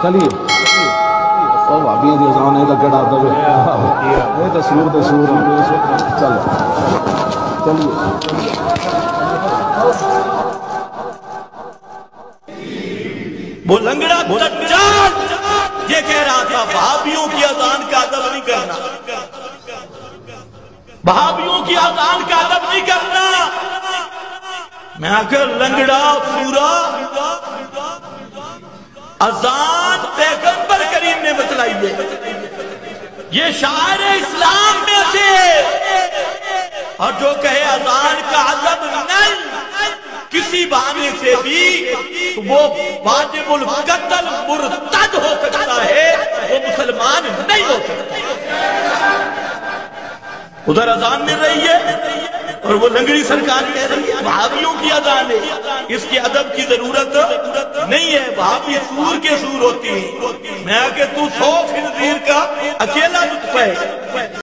چلیے بھابیاں دی اذان ہے لگے ڈر دے یہ تو سور دے سور چل چلیے وہ لنگڑا دجال یہ کہہ رہا تھا بھابیوں کی اذان کا ادب نہیں کرنا، بھابیوں کی اذان کا ادب نہیں کرنا۔ میں آخر لنگڑا سورا اذان پیغمبر کریم نے بتلائی ہے، یہ شاعر اسلام میں سے، اور جو کہے اذان کا ادب نہیں کسی بہانے سے بھی وہ واجب القتل مرتد ہو سکتا ہے، وہ مسلمان نہیں ہو سکتا۔ ادھر اذان مل رہی ہے اور وہ لنگڑی سرکار کہہ رہی ہے بھابیوں کی اذان ہے، اس کے ادب کی ضرورت نہیں ہے، بھابی سور کے سور ہوتی ہیں۔ میں کہ تو 100 خنزیر کا اکیلا لطف ہے۔